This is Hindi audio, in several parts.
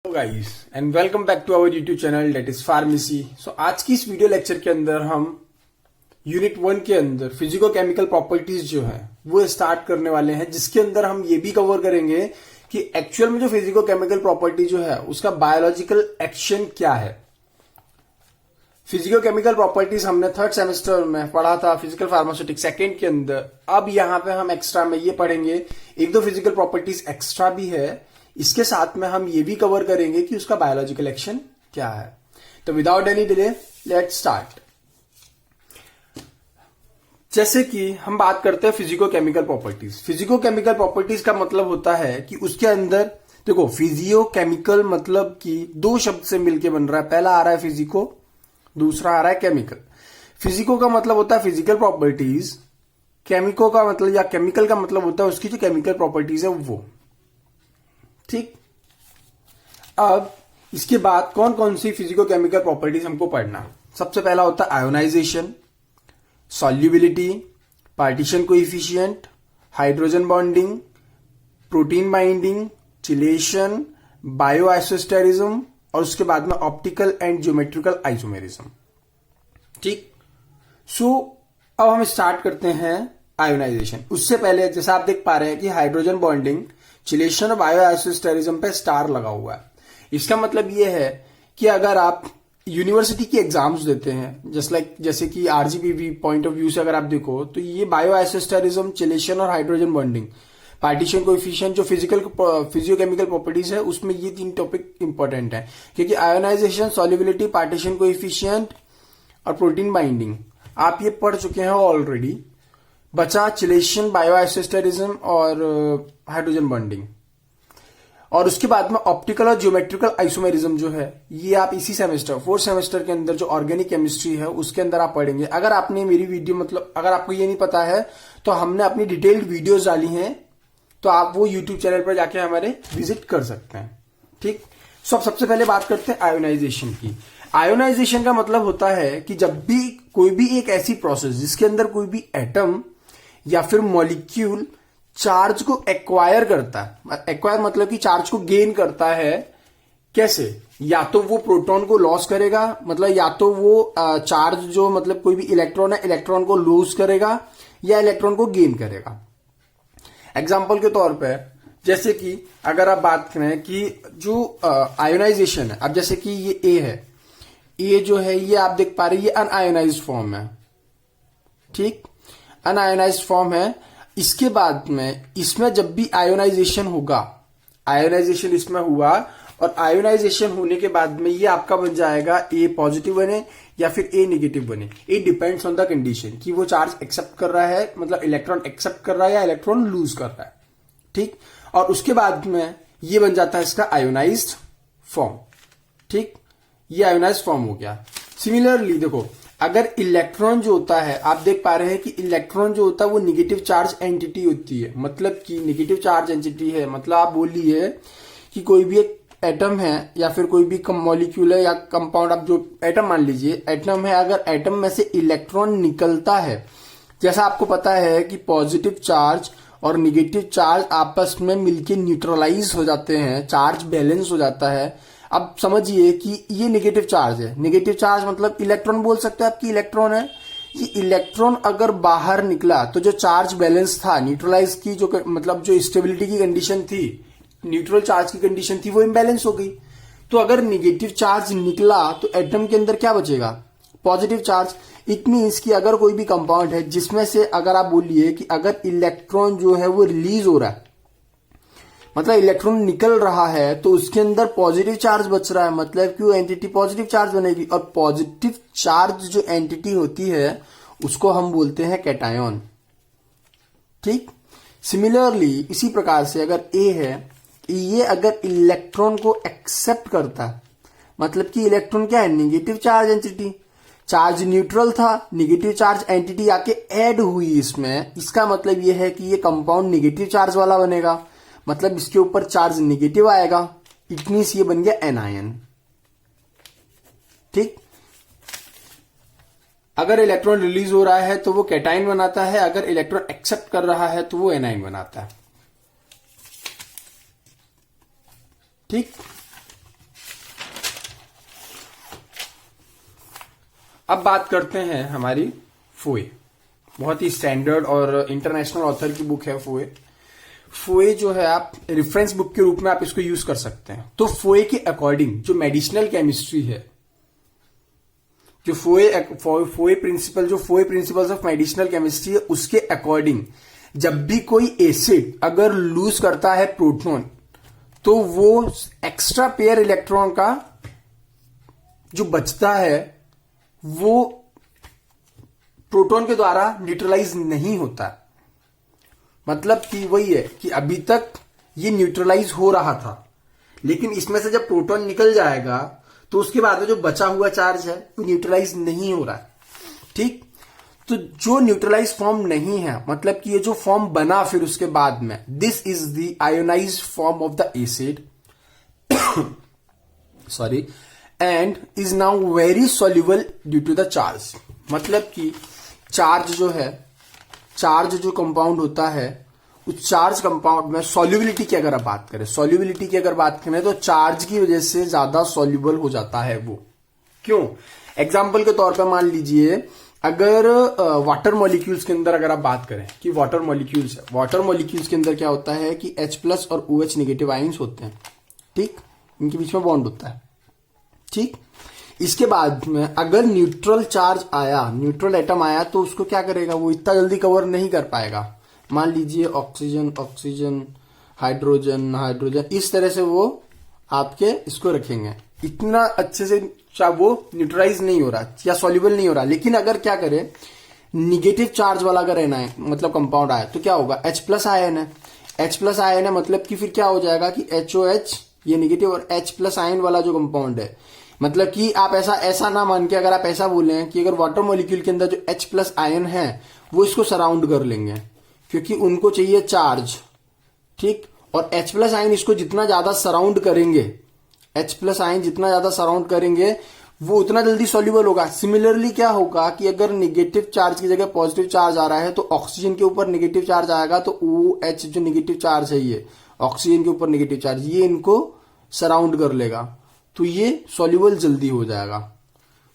Guys and welcome back to our YouTube channel that is pharmacy. So आज की इस वीडियो लेक्चर के अंदर हम यूनिट 1 के अंदर फिजिको केमिकल प्रॉपर्टीज जो है वो स्टार्ट करने वाले हैं, जिसके अंदर हम ये भी कवर करेंगे कि एक्चुअल में जो फिजिको केमिकल प्रॉपर्टी जो है उसका बायोलॉजिकल एक्शन क्या है। फिजिको केमिकल प्रॉपर्टीज हमने थर्ड सेमेस्टर में पढ़ा था फिजिकल फार्मास्यूटिक्स सेकेंड के अंदर। अब यहाँ पे हम एक्स्ट्रा में ये पढ़ेंगे, एक दो फिजिकल प्रॉपर्टीज एक्स्ट्रा भी है, इसके साथ में हम ये भी कवर करेंगे कि उसका बायोलॉजिकल एक्शन क्या है। तो without any delay let's start. जैसे कि हम बात करते हैं physico chemical properties. Physico chemical properties का मतलब होता है कि उसके अंदर देखो, फिजियो केमिकल मतलब कि दो शब्द से मिलके बन रहा है। पहला आ रहा है फिजिको, दूसरा आ रहा है केमिकल। फिजिको का मतलब होता है फिजिकल प्रॉपर्टीज, केमिको का मतलब या केमिकल का मतलब होता है उसकी जो केमिकल प्रॉपर्टीज है वो। ठीक, अब इसके बाद कौन कौन सी फिजिको केमिकल प्रॉपर्टीज हमको पढ़ना। सबसे पहला होता है ionization, solubility, partition coefficient, hydrogen bonding, protein binding, chelation, bioisosterism और उसके बाद में ऑप्टिकल एंड ज्योमेट्रिकल आइसोमेरिज्म। ठीक, सो अब हम स्टार्ट करते हैं आयोनाइजेशन। उससे पहले जैसा आप देख पा रहे हैं कि हाइड्रोजन बॉन्डिंग, चिलेशन और बायोआइसोस्टेरिज्म पे स्टार लगा हुआ है। इसका मतलब यह है कि अगर आप यूनिवर्सिटी की एग्जाम्स देते हैं, जैसे कि आरजीपीवी पॉइंट ऑफ व्यू से अगर आप देखो तो ये बायोआइसोस्टेरिज्म, चिलेशन और हाइड्रोजन बॉन्डिंग, पार्टीशन कोएफिशिएंट जो फिजियोकेमिकल प्रॉपर्टीज है उसमें ये तीन टॉपिक इंपॉर्टेंट है, क्योंकि आयोनाइजेशन, सॉल्युबिलिटी, पार्टीशन कोएफिशिएंट और प्रोटीन बाइंडिंग आप ये पढ़ चुके हैं ऑलरेडी। बचा चिलेशन, बायोआइसोस्टेरिज्म और हाइड्रोजन बॉन्डिंग। और उसके बाद में ऑप्टिकल और ज्योमेट्रिकल आइसोमेरिज्म जो है ये आप इसी सेमेस्टर फोर्थ सेमेस्टर के अंदर जो ऑर्गेनिक केमिस्ट्री है उसके अंदर आप पढ़ेंगे। अगर आपने मेरी वीडियो अगर आपको ये नहीं पता है तो हमने अपनी डिटेल्ड वीडियोस डाली हैं, तो आप वो यूट्यूब चैनल पर जाके हमारे विजिट कर सकते हैं। ठीक, सो अब सबसे पहले बात करते हैं आयोनाइजेशन की। आयोनाइजेशन का मतलब होता है कि जब भी कोई भी एक ऐसी प्रोसेस जिसके अंदर कोई भी एटम या फिर मॉलिक्यूल चार्ज को एक्वायर करता है, एक्वायर मतलब कि चार्ज को गेन करता है। कैसे? या तो वो प्रोटॉन को लॉस करेगा, मतलब या तो वो चार्ज जो मतलब कोई भी इलेक्ट्रॉन है इलेक्ट्रॉन को लूज करेगा या इलेक्ट्रॉन को गेन करेगा। एग्जाम्पल के तौर पे जैसे कि अगर आप बात करें कि जो आयोनाइजेशन है, अब जैसे कि ये ए है, ये जो है ये आप देख पा रहे हैं ये अनआयोनाइज्ड फॉर्म है। ठीक, अनआयोनाइज्ड फॉर्म है। इसके बाद में इसमें जब भी आयोनाइजेशन होगा, आयोनाइजेशन इसमें हुआ और आयोनाइजेशन होने के बाद में ये आपका बन जाएगा ए पॉजिटिव बने या फिर ए नेगेटिव बने। It depends on the condition कि वो चार्ज एक्सेप्ट कर रहा है, मतलब इलेक्ट्रॉन एक्सेप्ट कर रहा है या इलेक्ट्रॉन लूज कर रहा है। ठीक, और उसके बाद में ये बन जाता है इसका आयोनाइज्ड फॉर्म। ठीक, ये आयोनाइज्ड फॉर्म हो गया। सिमिलरली देखो, अगर इलेक्ट्रॉन जो होता है आप देख पा रहे हैं कि इलेक्ट्रॉन जो होता है वो नेगेटिव चार्ज एंटिटी होती है। मतलब कि नेगेटिव चार्ज एंटिटी है, मतलब आप बोलिए कि कोई भी एक एटम है या फिर कोई भी मॉलिक्यूल है या कंपाउंड, आप जो एटम मान लीजिए एटम है, अगर एटम में से इलेक्ट्रॉन निकलता है, जैसा आपको पता है कि पॉजिटिव चार्ज और निगेटिव चार्ज आपस में मिलके न्यूट्रलाइज हो जाते हैं, चार्ज बैलेंस हो जाता है। अब समझिए कि ये नेगेटिव चार्ज है। नेगेटिव चार्ज मतलब इलेक्ट्रॉन बोल सकते हैं आपकी इलेक्ट्रॉन है। ये इलेक्ट्रॉन अगर बाहर निकला तो जो चार्ज बैलेंस था, न्यूट्रलाइज की जो मतलब जो स्टेबिलिटी की कंडीशन थी, न्यूट्रल चार्ज की कंडीशन थी, वो इम्बैलेंस हो गई। तो अगर नेगेटिव चार्ज निकला तो एटम के अंदर क्या बचेगा? Positive charge. इट मीन्स कि अगर कोई भी कंपाउंड है जिसमें से अगर आप बोलिए कि अगर इलेक्ट्रॉन जो है वो रिलीज हो रहा है, मतलब इलेक्ट्रॉन निकल रहा है, तो उसके अंदर पॉजिटिव चार्ज बच रहा है, मतलब कि वो एंटिटी पॉजिटिव चार्ज बनेगी। और पॉजिटिव चार्ज जो एंटिटी होती है उसको हम बोलते हैं कैटायन। ठीक, सिमिलरली इसी प्रकार से अगर ए है, ये अगर इलेक्ट्रॉन को एक्सेप्ट करता है, मतलब कि इलेक्ट्रॉन क्या है? Negative charge entity. Charge neutral था, नेगेटिव चार्ज एंटिटी आके ऐड हुई इसमें, इसका मतलब ये है कि ये कंपाउंड नेगेटिव चार्ज वाला बनेगा, मतलब इसके ऊपर चार्ज नेगेटिव आएगा। इट मीन्स ये बन गया एनायन। ठीक, अगर इलेक्ट्रॉन रिलीज हो रहा है तो वो कैटायन बनाता है, अगर इलेक्ट्रॉन एक्सेप्ट कर रहा है तो वो एनायन बनाता है। ठीक, अब बात करते हैं हमारी फोए। बहुत ही स्टैंडर्ड और इंटरनेशनल ऑथर की बुक है फोए। फोए जो है आप रेफरेंस बुक के रूप में आप इसको यूज कर सकते हैं। तो फोए के अकॉर्डिंग जो मेडिसिनल केमिस्ट्री है, जो फोए प्रिंसिपल्स ऑफ मेडिसिनल केमिस्ट्री है, उसके अकॉर्डिंग जब भी कोई एसिड अगर लूज करता है प्रोटॉन, तो वो एक्स्ट्रा पेयर इलेक्ट्रॉन का जो बचता है वो प्रोटॉन के द्वारा न्यूट्रलाइज नहीं होता। मतलब कि वही है कि अभी तक ये न्यूट्रलाइज हो रहा था, लेकिन इसमें से जब प्रोटॉन निकल जाएगा तो उसके बाद में जो बचा हुआ चार्ज है वो न्यूट्रलाइज नहीं हो रहा है। ठीक, तो जो न्यूट्रलाइज फॉर्म नहीं है, मतलब कि ये जो फॉर्म बना फिर उसके बाद में, this is the ionised form of the acid sorry and is now very soluble due to the charge. मतलब कि चार्ज जो कंपाउंड होता है, उस चार्ज कंपाउंड में सॉल्युबिलिटी की अगर आप बात करें तो चार्ज की वजह से ज्यादा सॉल्युबल हो जाता है वो। क्यों? एग्जाम्पल के तौर पर मान लीजिए अगर वाटर मॉलिक्यूल्स के अंदर अगर आप बात करें कि वाटर मॉलिक्यूल्स के अंदर क्या होता है कि H+ और OH नेगेटिव आयंस होते हैं। ठीक, इनके बीच में बॉन्ड होता है। ठीक, इसके बाद में अगर न्यूट्रल एटम आया तो उसको क्या करेगा, वो इतना जल्दी कवर नहीं कर पाएगा। मान लीजिए ऑक्सीजन, हाइड्रोजन, इस तरह से वो आपके इसको रखेंगे, इतना अच्छे से वो न्यूट्रलाइज नहीं हो रहा या सॉल्युबल नहीं हो रहा। लेकिन अगर क्या करे, निगेटिव चार्ज वाला अगर रहना है, मतलब कंपाउंड आया, तो क्या होगा, H+ आयन है, मतलब कि फिर क्या हो जाएगा कि HOH ये निगेटिव और H+ आयन वाला जो कंपाउंड है, मतलब कि आप ऐसा ना मान के अगर आप ऐसा बोले कि अगर वाटर मॉलिक्यूल के अंदर जो H+ आयन है वो इसको सराउंड कर लेंगे, क्योंकि उनको चाहिए चार्ज। ठीक, और H+ आयन इसको जितना ज्यादा सराउंड करेंगे वो उतना जल्दी सॉल्युबल होगा। सिमिलरली क्या होगा कि अगर नेगेटिव चार्ज की जगह पॉजिटिव चार्ज आ रहा है तो ऑक्सीजन के ऊपर नेगेटिव चार्ज आएगा, तो OH जो नेगेटिव चार्ज है, ये ऑक्सीजन के ऊपर नेगेटिव चार्ज, ये इनको सराउंड कर लेगा, तो ये सॉल्युबल जल्दी हो जाएगा।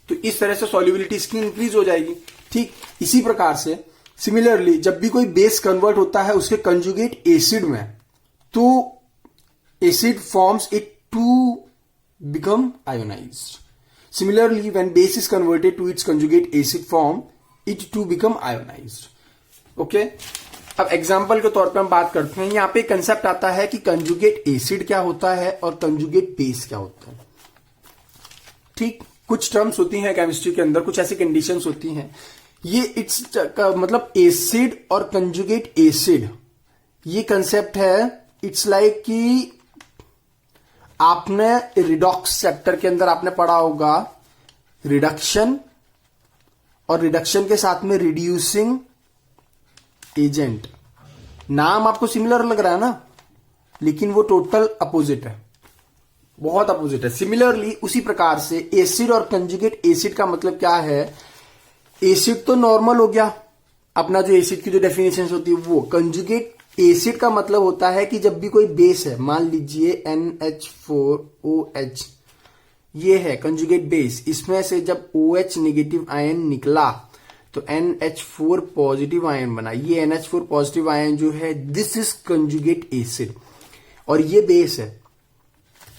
तो इस तरह से सॉल्युबिलिटी इसकी इंक्रीज हो जाएगी। ठीक, इसी प्रकार से सिमिलरली जब भी कोई बेस कन्वर्ट होता है उसके कंजुगेट एसिड में, तो acid forms it to become ionised. Similarly, when base is converted to its conjugate acid form, it to become ionized. Okay? अब एग्जाम्पल के तौर पे हम बात करते हैं। यहां पे कंसेप्ट आता है कि कंजुगेट एसिड क्या होता है और कंजुगेट बेस क्या होता है। ठीक, कुछ टर्म्स होती हैं केमिस्ट्री के अंदर, कुछ ऐसी कंडीशंस होती हैं, ये इट्स मतलब एसिड और कंजुगेट एसिड, ये कंसेप्ट है। इट्स लाइक कि आपने रिडॉक्स चैप्टर के अंदर आपने पढ़ा होगा रिडक्शन, और रिडक्शन के साथ में रिड्यूसिंग एजेंट। नाम आपको सिमिलर लग रहा है ना, लेकिन वो टोटल अपोजिट है, बहुत अपोजिट है। सिमिलरली उसी प्रकार से एसिड और कंजुगेट एसिड का मतलब क्या है, एसिड तो नॉर्मल हो गया अपना, जो एसिड की जो डेफिनेशन होती है वो। कंजुगेट एसिड का मतलब होता है कि जब भी कोई बेस है, मान लीजिए NH4OH, ये है कंजुगेट बेस, इसमें से जब OH नेगेटिव आयन निकला तो NH4 पॉजिटिव आयन बना। ये NH4 पॉजिटिव आयन जो है, दिस इज कंजुगेट एसिड, और ये बेस है।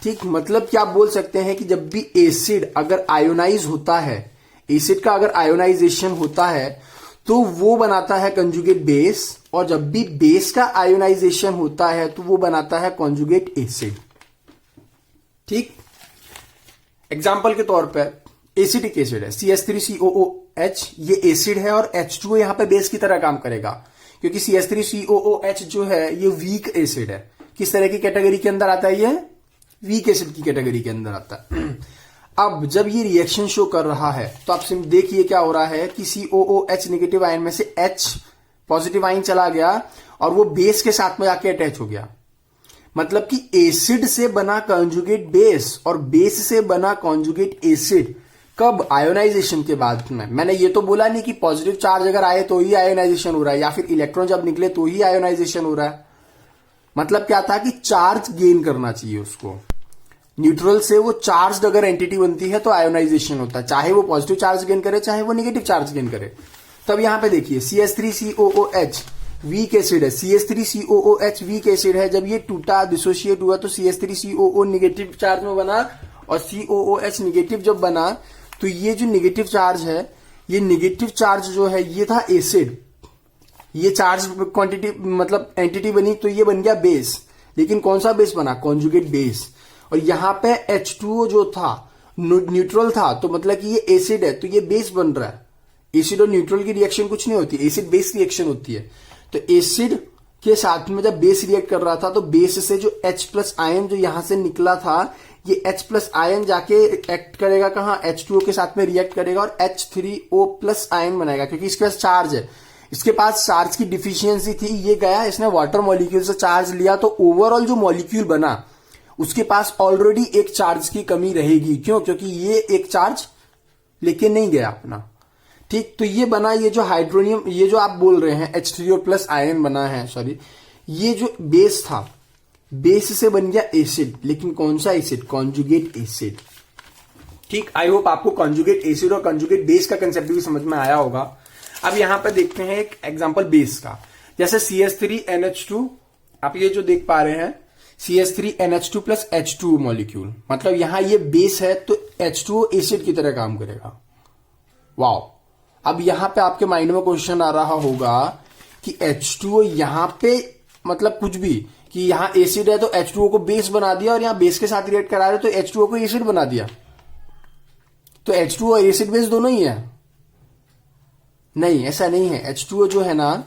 ठीक, मतलब क्या आप बोल सकते हैं कि जब भी एसिड अगर आयोनाइज होता है, एसिड का अगर आयोनाइजेशन होता है तो वो बनाता है कंजुगेट बेस, और जब भी बेस का आयोनाइजेशन होता है तो वो बनाता है कंजुगेट एसिड। ठीक, एग्जाम्पल के तौर पर एसिडिक एसिड है CH3COOH, ये एसिड है और H2O यहां पे बेस की तरह काम करेगा, क्योंकि CH3COOH जो है ये वीक एसिड है। किस तरह की कैटेगरी के अंदर आता है, ये वीक एसिड की कैटेगरी के अंदर आता है। अब जब ये रिएक्शन शो कर रहा है तो आप सिर्फ देखिए क्या हो रहा है कि COOH नेगेटिव आयन में से H पॉजिटिव आयन चला गया और वो बेस के साथ में आके अटैच हो गया। मतलब कि एसिड से बना कॉन्जुगेट बेस और बेस से बना कॉन्जुगेट एसिड कब, आयोनाइजेशन के बाद में। मैंने ये तो बोला नहीं कि पॉजिटिव चार्ज अगर आए तो ही आयोनाइजेशन हो रहा है, या फिर इलेक्ट्रॉन जब निकले तो ही आयोनाइजेशन हो रहा है। मतलब क्या था कि चार्ज गेन करना चाहिए उसको। न्यूट्रल से वो चार्ज अगर एंटिटी बनती है तो आयोनाइजेशन होता है, चाहे वो पॉजिटिव चार्ज गेन करे चाहे वो नेगेटिव चार्ज गेन करे। तब यहां पे देखिए CH3COOH वीक एसिड है, CH3COOH वीक एसिड है। जब ये टूटा डिसोशिएट हुआ तो CH3COO नेगेटिव चार्ज में बना और COOH नेगेटिव जब बना तो ये जो नेगेटिव चार्ज है, ये नेगेटिव चार्ज जो है ये था एसिड, ये चार्ज क्वांटिटी मतलब एंटिटी बनी तो ये बन गया बेस। लेकिन कौन सा बेस बना? Conjugate base. और यहां पे H2O जो था न्यूट्रल था तो मतलब कि ये एसिड है तो ये बेस बन रहा है। एसिड और न्यूट्रल की रिएक्शन कुछ नहीं होती, एसिड बेस रिएक्शन होती है। तो एसिड के साथ में जब बेस रिएक्ट कर रहा था तो बेस से जो H+ आयन जो यहां से निकला था, ये H+ आयन जाके एक्ट करेगा कहां? H2O के साथ में रिएक्ट करेगा और H3O+ आयन बनाएगा, क्योंकि इसके पास चार्ज है। इसके पास चार्ज की डिफिशियंसी थी, ये गया इसने वाटर मॉलिक्यूल से चार्ज लिया तो ओवरऑल जो मॉलिक्यूल बना उसके पास ऑलरेडी एक चार्ज की कमी रहेगी। क्यों? क्योंकि ये एक चार्ज लेके नहीं गया अपना। ठीक, तो ये बना, ये जो हाइड्रोनियम, ये जो आप बोल रहे हैं H3O+ आयन बना है, सॉरी, ये जो बेस था, बेस से बन गया एसिड। लेकिन कौन सा एसिड? Conjugate acid. ठीक, आई होप आपको कॉन्जुगेट एसिड और कॉन्जुगेट बेस का कंसेप्ट भी समझ में आया होगा। अब यहां पर देखते हैं एक एग्जांपल बेस का, जैसे CH3NH2, आप ये जो देख पा रहे हैं CH3NH2 + H2O मॉलिक्यूल, मतलब यहां ये बेस है तो H2O एसिड की तरह काम करेगा। वाओ, अब यहां पे आपके माइंड में क्वेश्चन आ रहा होगा कि H2O यहां पे मतलब कुछ भी, कि यहां एसिड है तो H2O को बेस बना दिया और यहां बेस के साथ रिएक्ट करा रहे तो H2O को एसिड बना दिया, तो H2O और एसिड बेस दोनों ही है। नहीं, ऐसा नहीं है। H2O जो है ना,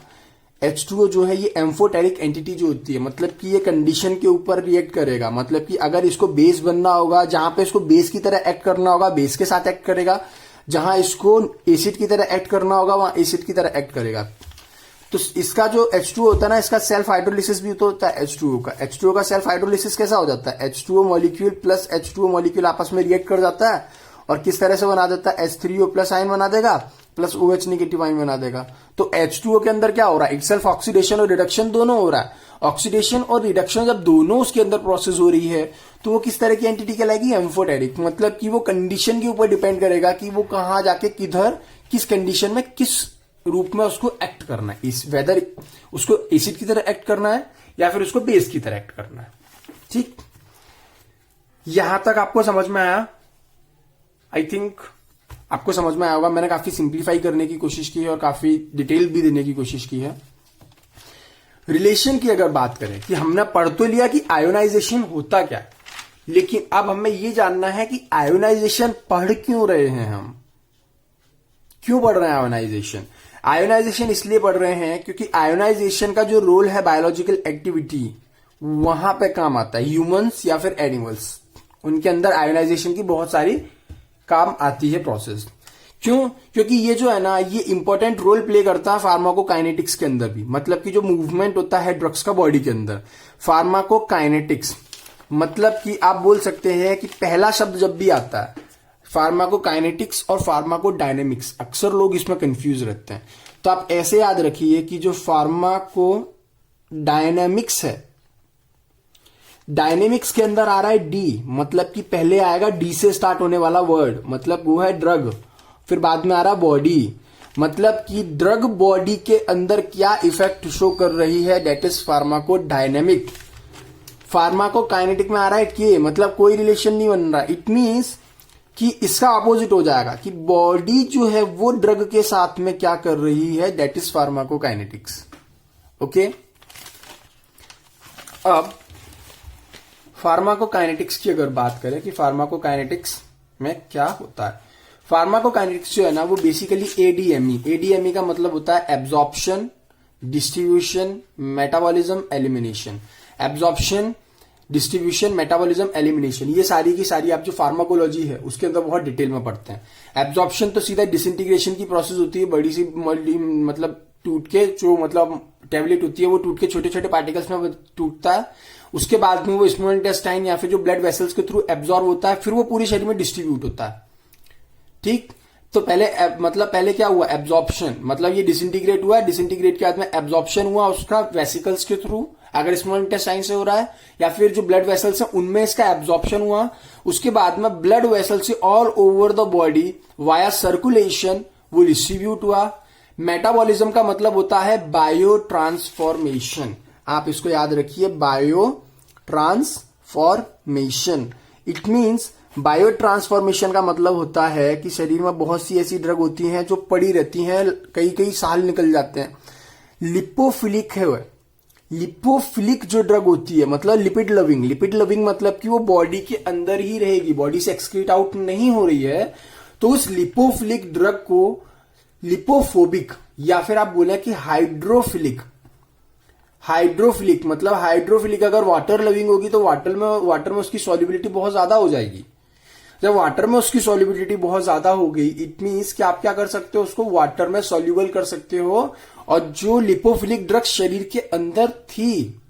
H2O जो है ये एम्फोटेरिक एंटिटी जो होती है, मतलब कि ये कंडीशन के ऊपर रिएक्ट करेगा। मतलब कि अगर इसको बेस बनना होगा, जहां पे इसको बेस की तरह एक्ट करना होगा बेस के साथ एक्ट करेगा, जहां इसको एसिड की तरह एक्ट करना होगा वहां एसिड की तरह एक्ट करेगा। तो इसका जो H2O होता है ना, इसका सेल्फ हाइड्रोलिसिस भी तो होता है H2O का। H2O का सेल्फ हाइड्रोलिसिस कैसा हो जाता है? H2O molecule plus H2O molecule आपस में रिएक्ट कर जाता है और किस तरह से बना देता है? H3O+ आयन बना देगा प्लस OH नेगेटिव आयन बना देगा। तो H2O के अंदर क्या हो रहा है? इटसेल्फ ऑक्सीडेशन और रिडक्शन दोनों हो रहा है। ऑक्सीडेशन और रिडक्शन जब दोनों उसके अंदर प्रोसेस हो रही है तो वो किस तरह की एंटिटी कहलाएगी? एम्फोटेरिक। मतलब कि वो कंडीशन के ऊपर डिपेंड करेगा कि वो कहां जाके किधर किस कंडीशन में किस रूप में उसको एक्ट करना है, इस वेदर उसको एसिड की तरह एक्ट करना है या फिर उसको बेस की तरह एक्ट करना है। ठीक, यहां तक आपको समझ में आया? आई थिंक आपको समझ में आया होगा। मैंने काफी सिंप्लीफाई करने की कोशिश की है और काफी डिटेल भी देने की कोशिश की है। रिलेशन की अगर बात करें कि हमने पढ़ तो लिया कि आयोनाइजेशन होता क्या है, लेकिन अब हमें यह जानना है कि आयोनाइजेशन पढ़ क्यों रहे हैं, हम क्यों पढ़ रहे हैं आयोनाइजेशन। आयोनाइजेशन इसलिए पढ़ रहे हैं क्योंकि आयोनाइजेशन का जो रोल है बायोलॉजिकल एक्टिविटी, वहां पे काम आता है। ह्यूमंस या फिर एनिमल्स, उनके अंदर आयोनाइजेशन की बहुत सारी काम आती है प्रोसेस। क्यों? क्योंकि ये जो है ना, ये इंपॉर्टेंट रोल प्ले करता है फार्माकोकाइनेटिक्स के अंदर भी। मतलब कि जो मूवमेंट होता है ड्रग्स का बॉडी के अंदर, फार्माकोकाइनेटिक्स, मतलब कि आप बोल सकते हैं कि पहला शब्द जब भी आता है फार्माकोकाइनेटिक्स और फार्माकोडायनेमिक्स, अक्सर लोग इसमें कंफ्यूज रहते हैं। तो आप ऐसे याद रखिए कि जो फार्माकोडायनेमिक्स है, डायनेमिक्स के अंदर आ रहा है डी, मतलब कि पहले आएगा डी से स्टार्ट होने वाला वर्ड, मतलब वो है ड्रग। फिर बाद में आ रहा बॉडी, मतलब कि ड्रग बॉडी के अंदर क्या इफेक्ट शो कर रही है, दैट इज फार्माकोडायनेमिक। फार्माकोकाइनेटिक में आ रहा है के, मतलब कोई रिलेशन नहीं बन रहा। इट मीन्स कि इसका अपोजिट हो जाएगा कि बॉडी जो है वो ड्रग के साथ में क्या कर रही है, दैट इज फार्माकोकाइनेटिक्स। ओके, अब फार्माकोकाइनेटिक्स की अगर बात करें कि फार्माकोकाइनेटिक्स में क्या होता है, फार्माकोकाइनेटिक्स जो है ना वो बेसिकली एडीएमई का मतलब होता है absorption, distribution, metabolism, elimination. Absorption, distribution, metabolism, elimination, ये सारी की सारी आप जो फार्माकोलॉजी है उसके अंदर बहुत डिटेल में पढ़ते हैं। एब्जॉर्प्शन तो सीधा डिसइंटीग्रेशन की प्रोसेस होती है, बड़ी सी मतलब टूट के जो मतलब टेबलेट होती है वो टूट के छोटे छोटे पार्टिकल्स में टूटता है। उसके बाद में वो स्मॉल इंटेस्टाइन या फिर जो ब्लड वेसल्स के थ्रू एब्जॉर्ब होता है, फिर वो पूरे शरीर में डिस्ट्रीब्यूट होता है। ठीक, तो पहले क्या हुआ? एब्जॉर्प्शन, मतलब ये डिसइंटीग्रेट हुआ, डिसइंटीग्रेट के बाद में एब्जॉर्प्शन हुआ उसका वेसिकल्स के थ्रू, अगर स्मॉल इंटेस्टाइन से हो रहा है या फिर जो ब्लड वेसल्स है उनमें इसका एब्जॉर्प्शन हुआ, उसके बाद में ब्लड वेसल से all over the body via circulation वो डिस्ट्रीब्यूट हुआ। मेटाबॉलिज्म का मतलब होता है बायो ट्रांसफॉर्मेशन, आप इसको याद रखिए, bio transformation. It means bio transformation का मतलब होता है कि शरीर में बहुत सी ऐसी ड्रग होती हैं जो पड़ी रहती हैं, कई कई साल निकल जाते हैं। लिपोफिलिक है, लिपोफिलिक जो ड्रग होती है मतलब लिपिड लविंग, लिपिड लविंग मतलब कि वो बॉडी के अंदर ही रहेगी, बॉडी से एक्सक्रीट आउट नहीं हो रही है। तो उस लिपोफिलिक ड्रग को लिपोफोबिक या फिर आप बोले कि हाइड्रोफिलिक, हाइड्रोफिलिक मतलब हाइड्रोफिलिक अगर वाटर लविंग होगी तो वाटर में उसकी सॉल्युबिलिटी बहुत ज्यादा हो जाएगी। जब वाटर में उसकी सॉल्युबिलिटी बहुत ज्यादा हो गई, इट मीन्स कि आप क्या कर सकते हो, उसको वाटर में सॉल्युबल कर सकते हो। और जो लिपोफिलिक ड्रग शरीर के अंदर थी,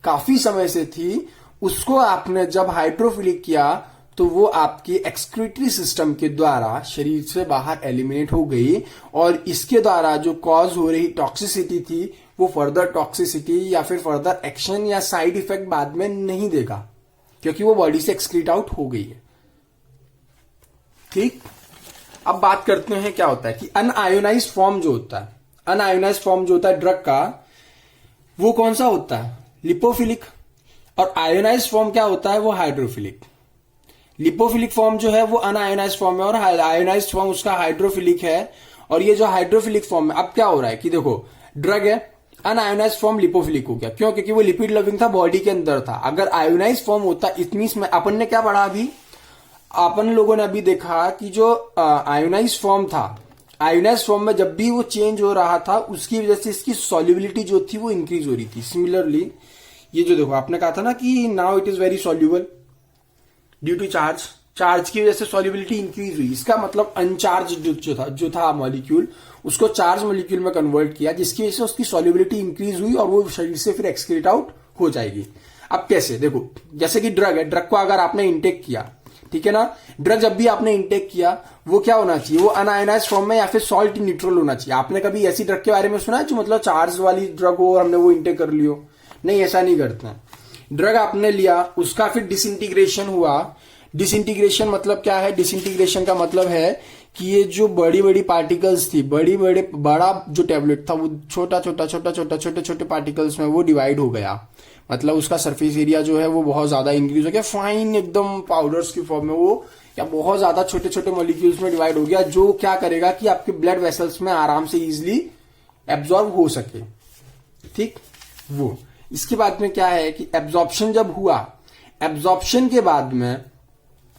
काफी समय से थी, उसको आपने जब हाइड्रोफिलिक किया तो वो आपके एक्सक्रीटरी सिस्टम के द्वारा शरीर से बाहर एलिमिनेट हो गई। और इसके द्वारा जो कॉज हो रही टॉक्सिसिटी थी वो फर्दर टॉक्सिसिटी या फिर फर्दर एक्शन या साइड इफेक्ट बाद में नहीं देगा, क्योंकि वो बॉडी से एक्सक्रीट आउट हो गई है। ठीक, अब बात करते हैं क्या होता है कि अनआयोनाइज्ड फॉर्म जो होता है, अनआयोनाइज्ड फॉर्म जो होता है ड्रग का, वो कौन सा होता है, लिपोफिलिक। और आयोनाइज्ड फॉर्म क्या होता है, वो हाइड्रोफिलिक। लिपोफिलिक फॉर्म जो है वो अनआयोनाइज्ड फॉर्म है और आयोनाइज्ड फॉर्म उसका हाइड्रोफिलिक है। और ये जो हाइड्रोफिलिक फॉर्म है, अब क्या हो रहा है कि देखो ड्रग है, अनआयोनाइज्ड फॉर्म लिपोफिलिक हो गया, क्यों, क्योंकि वो लिपिड लविंग था, बॉडी के अंदर था। अगर आयोनाइज्ड फॉर्म होता, इट मींस में अपन ने क्या पढ़ा अभी, अपन लोगों ने अभी देखा कि जो आयोनाइज्ड फॉर्म था, आयोनाइज्ड फॉर्म में जब भी वो चेंज हो रहा था उसकी वजह से इसकी सॉल्युबिलिटी जो थी वो इंक्रीज हो रही थी। सिमिलरली ये जो देखो आपने कहा था ना कि now it is very soluble due to charge, charge की वजह से सॉल्युबिलिटी इंक्रीज हुई, इसका मतलब अनचार्ज जो था मॉलिक्यूल, उसको चार्ज मॉलिक्यूल में कन्वर्ट किया, जिसकी वजह से उसकी सॉल्युबिलिटी इंक्रीज हुई और वो शरीर से फिर एक्सक्रीट आउट हो जाएगी। अब कैसे, देखो जैसे कि ड्रग है, ड्रग को अगर आपने इंटेक किया, ठीक है ना, ड्रग जब भी आपने इंटेक किया वो क्या होना चाहिए, वो अनआयोनाइज्ड फॉर्म में या फिर सॉल्ट न्यूट्रल होना चाहिए। आपने कभी ऐसी ड्रग के बारे में सुना है जो मतलब चार्ज वाली ड्रग हो और हमने वो इंटेक कर लियो? नहीं, ऐसा नहीं करते। ड्रग आपने लिया, उसका फिर डिसइंटीग्रेशन हुआ। डिसइंटीग्रेशन मतलब क्या है, डिसइंटीग्रेशन का मतलब है कि ये जो बड़ी बड़ी पार्टिकल्स थी, बड़ा जो टेबलेट था वो छोटे पार्टिकल्स में वो डिवाइड हो गया, मतलब उसका सरफेस एरिया जो है वो बहुत ज्यादा इंक्रीज हो गया, फाइन एकदम पाउडर्स की फॉर्म में वो, या बहुत ज्यादा छोटे छोटे मॉलिक्यूल्स में डिवाइड हो गया, जो क्या करेगा कि आपके ब्लड वेसल्स में आराम से इजिली एब्जॉर्ब हो सके। ठीक, वो इसके बाद में क्या है कि एब्जॉर्प्शन जब हुआ, एब्जॉर्प्शन के बाद में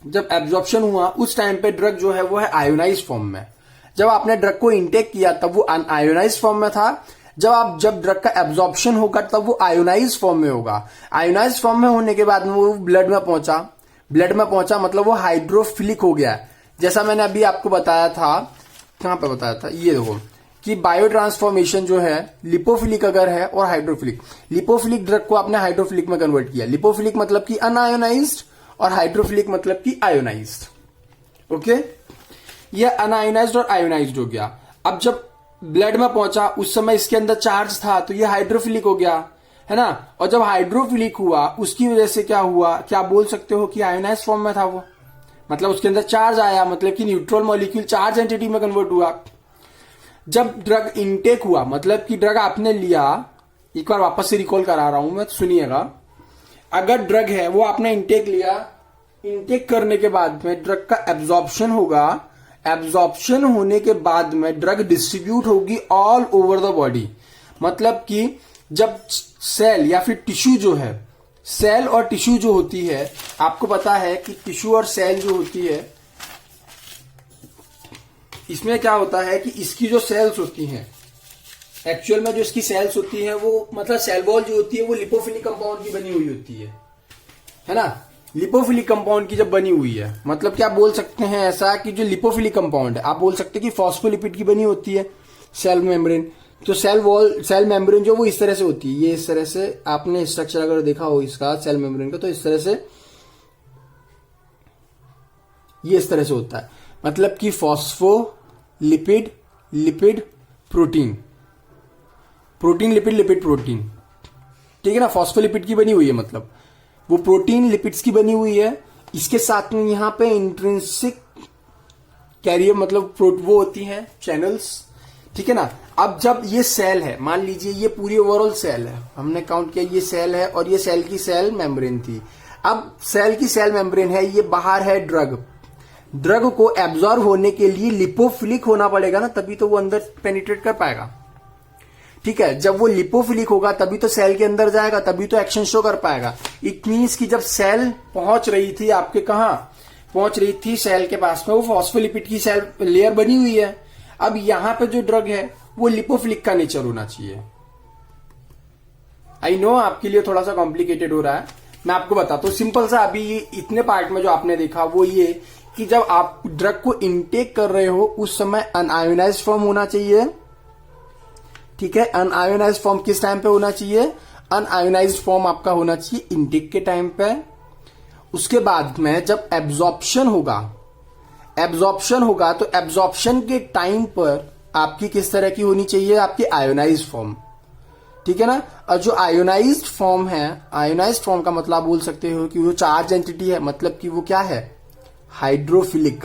जब एब्जॉर्प्शन हुआ उस टाइम पे ड्रग जो है वो है आयोनाइज्ड फॉर्म में। जब आपने ड्रग को इंटेक किया तब वो अनआयोनाइज्ड फॉर्म में था, जब ड्रग का एब्जॉर्प्शन होगा तब वो आयोनाइज्ड फॉर्म में होगा। आयोनाइज्ड फॉर्म में होने के बाद में वो ब्लड में पहुंचा मतलब वो हाइड्रोफिलिक हो गया। जैसा मैंने अभी आपको बताया था, कहां पे बताया था, ये देखो कि बायो ट्रांसफॉर्मेशन जो है लिपोफिलिक अगर है और हाइड्रोफिलिक, लिपोफिलिक ड्रग को आपने हाइड्रोफिलिक में कन्वर्ट किया। लिपोफिलिक मतलब कि अनआयोनाइज्ड और हाइड्रोफिलिक मतलब कि आयोनाइज्ड। ओके, ये अनआयोनाइज्ड और आयोनाइज्ड हो गया। अब जब ब्लड में पहुंचा उस समय इसके अंदर चार्ज था तो ये हाइड्रोफिलिक हो गया, है ना। और जब हाइड्रोफिलिक हुआ उसकी वजह से क्या हुआ, क्या बोल सकते हो कि आयोनाइज्ड फॉर्म में था वो, मतलब उसके अंदर चार्ज आया, मतलब कि न्यूट्रल मॉलिक्यूल चार्ज एंटिटी में कन्वर्ट हुआ। जब ड्रग इंटेक हुआ, मतलब कि ड्रग आपने लिया, एक बार वापस से रिकॉल करा रहा हूं मैं, सुनिएगा। अगर ड्रग है वो आपने इंटेक लिया, इंटेक करने के बाद में ड्रग का एब्जॉर्प्शन होगा, एब्जॉर्प्शन होने के बाद में ड्रग डिस्ट्रीब्यूट होगी ऑल ओवर द बॉडी। मतलब कि जब सेल या फिर टिश्यू जो है, सेल और टिश्यू जो होती है, आपको पता है कि टिश्यू और सेल जो होती है, इसमें क्या होता है कि इसकी जो सेल्स होती हैं, एक्चुअल में जो इसकी सेल्स होती हैं वो मतलब सेल वॉल जो होती है वो लिपोफिलिक कंपाउंड की बनी हुई होती है ना। लिपोफिलिक कंपाउंड की जब बनी हुई है, मतलब क्या बोल सकते हैं ऐसा कि जो लिपोफिलिक कंपाउंड है, आप बोल सकते हैं कि फॉस्फोलिपिड की बनी होती है सेल मेम्ब्रेन। तो सेल मेम्ब्रेन जो वो इस तरह से होती है, ये इस तरह से, आपने स्ट्रक्चर अगर देखा हो इसका सेल मेम्ब्रेन का, तो इस तरह से, ये इस तरह से होता है। मतलब कि phospholipid, lipid, protein, protein lipid, lipid protein, ठीक है ना, फॉस्फोलिपिड की बनी हुई है, मतलब वो प्रोटीन लिपिड्स की बनी हुई है। इसके साथ में यहाँ पे इंट्रिंसिक कैरियर मतलब वो होती हैं चैनल्स, ठीक है ना। अब जब ये सेल है, मान लीजिए ये पूरी ओवरऑल सेल है, हमने काउंट किया ये सेल है और ये सेल की सेल मेम्ब्रेन थी। अब सेल की सेल मेम्ब्रेन है, ये बाहर है ड्रग, ड्रग को एब्जॉर्ब होने के लिए लिपोफिलिक होना पड़ेगा ना, तभी तो वो अंदर पेनिट्रेट कर पाएगा, ठीक है। जब वो लिपोफिलिक होगा तभी तो सेल के अंदर जाएगा, तभी तो एक्शन शो कर पाएगा। इट मीन्स कि जब सेल पहुंच रही थी आपके कहां पहुंच रही थी, सेल के पास में, वो फॉस्फोलिपिड की सेल लेयर बनी हुई है। अब यहां पे जो ड्रग है वो लिपोफिलिक का नेचर होना चाहिए। आई नो आपके लिए थोड़ा सा कॉम्प्लिकेटेड हो रहा है, मैं आपको बताता हूं सिंपल सा। अभी इतने पार्ट में जो आपने देखा वो ये कि जब आप ड्रग को इनटेक कर रहे हो उस समय अनआयोनाइज्ड फॉर्म होना चाहिए, ठीक है। अनआयोनाइज्ड फॉर्म किस टाइम पे होना चाहिए? अनआयोनाइज्ड फॉर्म आपका होना चाहिए इनटेक के टाइम पे। उसके बाद में जब एब्जॉर्प्शन होगा तो एब्जॉर्प्शन के टाइम पर आपकी किस तरह की होनी चाहिए? आपकी आयोनाइज्ड फॉर्म, ठीक है ना। और जो आयोनाइज्ड फॉर्म है, आयोनाइज्ड फॉर्म का मतलब आप बोल सकते हो कि वो चार्ज एंटिटी है, मतलब कि वो क्या है? हाइड्रोफिलिक।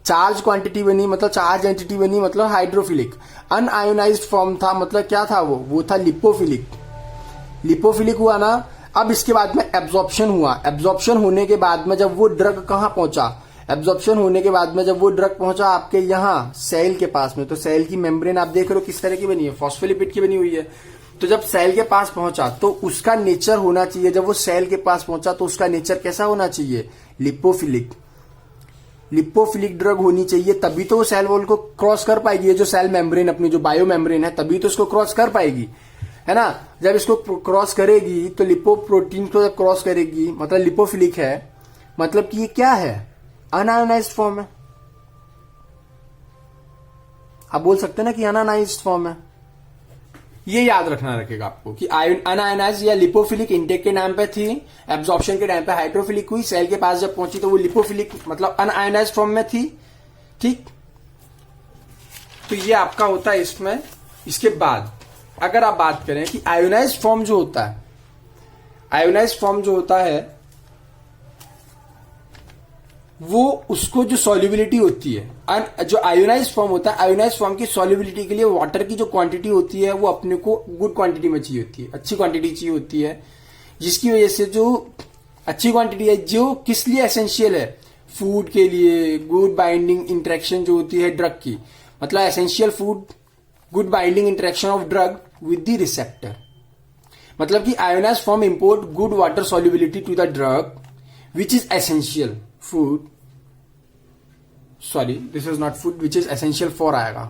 चार्ज क्वांटिटी बनी मतलब चार्ज एंटिटी बनी मतलब हाइड्रोफिलिक। अनआयोनाइज्ड फॉर्म था मतलब क्या था? वो था लिपोफिलिक। लिपोफिलिक हुआ ना। अब इसके बाद में एब्जॉर्प्शन हुआ। एब्जॉर्प्शन होने के बाद में जब वो ड्रग कहां पहुंचा? एब्जॉर्प्शन होने के बाद में जब वो ड्रग पहुंचा आपके यहां सेल के पास में, तो सेल की मेम्ब्रेन आप देख रहे हो किस तरह की बनी है? फॉस्फोलिपिड की बनी हुई है। तो जब सेल के पास पहुंचा तो उसका नेचर होना चाहिए, जब वो सेल के पास पहुंचा तो उसका नेचर कैसा होना चाहिए? लिपोफिलिक। लिपोफिलिक ड्रग होनी चाहिए, तभी तो वो सेल वॉल को क्रॉस कर पाएगी। ये जो सेल मेम्ब्रेन अपनी जो बायो मेम्ब्रेन है, तभी तो इसको क्रॉस कर पाएगी, है ना। जब इसको क्रॉस करेगी तो लिपोप्रोटीन को जब क्रॉस करेगी मतलब लिपोफिलिक है, मतलब कि ये क्या है? अनआयोनाइज्ड फॉर्म है। आप बोल सकते हैं ना कि अनआयोनाइज्ड फॉर्म है। ये याद रखना रखेगा आपको कि अनआयोनाइज्ड या लिपोफिलिक इंटेक के नाम पे थी, एब्जॉर्प्शन के टाइम पे हाइड्रोफिलिक हुई, सेल के पास जब पहुंची तो वो लिपोफिलिक मतलब अनआयोनाइज्ड फॉर्म में थी, ठीक। तो ये आपका होता है इसमें। इसके बाद अगर आप बात करें कि आयोनाइज्ड फॉर्म जो होता है, आयोनाइज्ड फॉर्म जो होता है वो उसको जो सॉल्युबिलिटी होती है, जो आयोनाइज्ड फॉर्म होता है, आयोनाइज्ड फॉर्म की सॉल्युबिलिटी के लिए वाटर की जो क्वांटिटी होती है वो अपने को गुड क्वांटिटी में चाहिए होती है, अच्छी क्वांटिटी चाहिए होती है, जिसकी वजह से जो अच्छी क्वांटिटी है जो किस लिए एसेंशियल है? फूड के लिए। गुड बाइंडिंग इंटरेक्शन जो होती है ड्रग की, मतलब essential food, good binding interaction of drug with the receptor, मतलब कि ionized form import good water solubility to the drug which is essential food, sorry this is not food, which is essential for आएगा,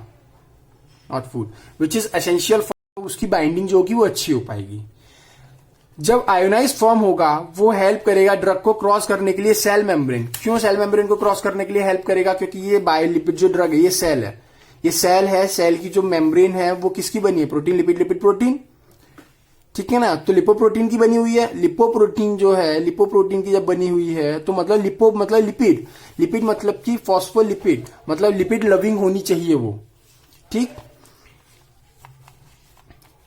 not food, which is essential for, उसकी बाइंडिंग जो होगी वो अच्छी हो पाएगी। जब आयोनाइज्ड फॉर्म होगा वो हेल्प करेगा ड्रग को क्रॉस करने के लिए सेल मेम्ब्रेन। क्यों सेल मेम्ब्रेन को क्रॉस करने के लिए हेल्प करेगा? क्योंकि ये बायोलिपिड जो ड्रग है ये सेल है, ये सेल है, सेल की जो मेम्ब्रेन है वो किसकी बनी है? प्रोटीन, लिपिड, लिपिड, प्रोटीन, ठीक है ना। तो लिपोप्रोटीन की बनी हुई है। लिपोप्रोटीन जो है, लिपोप्रोटीन की जब बनी हुई है तो मतलब लिपो मतलब लिपिड, लिपिड मतलब कि फॉस्फोलिपिड, मतलब लिपिड लविंग होनी चाहिए वो, ठीक।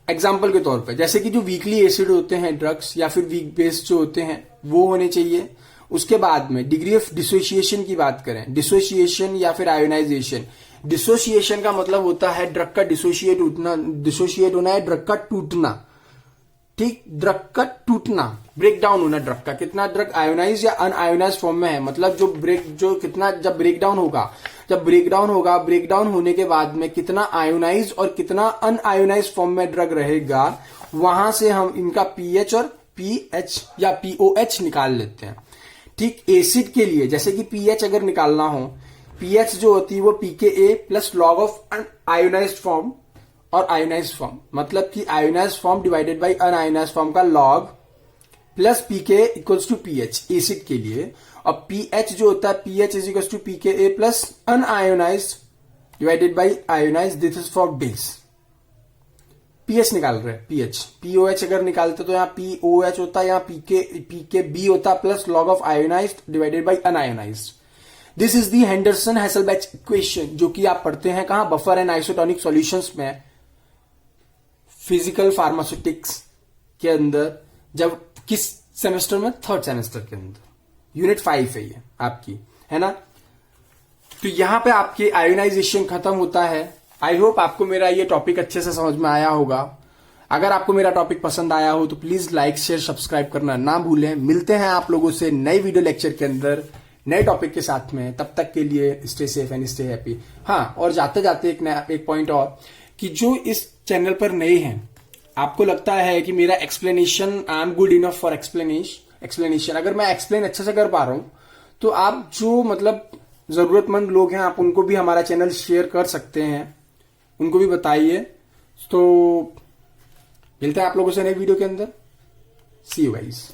एग्जाम्पल के तौर पे जैसे कि जो वीकली एसिड होते हैं ड्रग्स या फिर वीक बेस जो होते हैं वो होने चाहिए। उसके बाद में डिग्री ऑफ डिसोसिएशन की बात करें, डिसोसिएशन या फिर आयोनाइजेशन। डिसोसिएशन का मतलब होता है ड्रग का डिसोशिएट होना है, ड्रग का टूटना, ठीक। ड्रग का टूटना, ब्रेक डाउन होना ड्रग का। कितना ड्रग आयोनाइज या अनआयोनाइज फॉर्म में है, मतलब जो कितना जब ब्रेक डाउन होगा, ब्रेक डाउन होने के बाद में कितना आयोनाइज और कितना अनआयोनाइज फॉर्म में ड्रग रहेगा, वहां से हम इनका पीएच और पीएच या पीओएच निकाल लेते हैं, ठीक। एसिड के लिए जैसे कि पीएच अगर निकालना हो, पीएच जो होती है वो pKa plus log of ionized form और आयोनाइज्ड फॉर्म, मतलब कि ionized form divided by unionized form का log plus pK equals to pH acid के लिए। और पीएच जो होता है pH is equals to pKa plus unionized divided by ionized, this is for base. PH निकाल रहे हैं, पीएच, पीओएच अगर निकालते तो यहाँ पीओएच होता है, यहाँ पीकेबी होता plus log of ionized divided by unionized. This is the Henderson Hasselbalch equation, जो कि आप पढ़ते हैं कहां? बफर एंड आइसोटोनिक सॉल्यूशंस में, फिजिकल फार्मास्यूटिक्स के अंदर, जब किस सेमेस्टर में, थर्ड सेमेस्टर के अंदर, यूनिट 5 है ये आपकी, है ना। तो यहां पे आपके आयोनाइजेशन खत्म होता है। आई होप आपको मेरा ये टॉपिक अच्छे से समझ में आया होगा। अगर आपको मेरा टॉपिक पसंद आया हो तो प्लीज लाइक शेयर सब्सक्राइब करना ना भूलें। मिलते हैं आप लोगों से नई वीडियो लेक्चर के अंदर नए टॉपिक के साथ में। तब तक के लिए stay safe and stay happy. हाँ, और जाते जाते एक पॉइंट और, कि जो इस चैनल पर नए हैं, आपको लगता है कि मेरा explanation, I am good enough for explanation, अगर मैं एक्सप्लेन अच्छे से कर पा रहा हूं तो आप जो मतलब जरूरतमंद लोग हैं, आप उनको भी हमारा चैनल शेयर कर सकते हैं, उनको भी बताइए। तो मिलते हैं आप लोगों से नई वीडियो के अंदर। सी यू गाइस।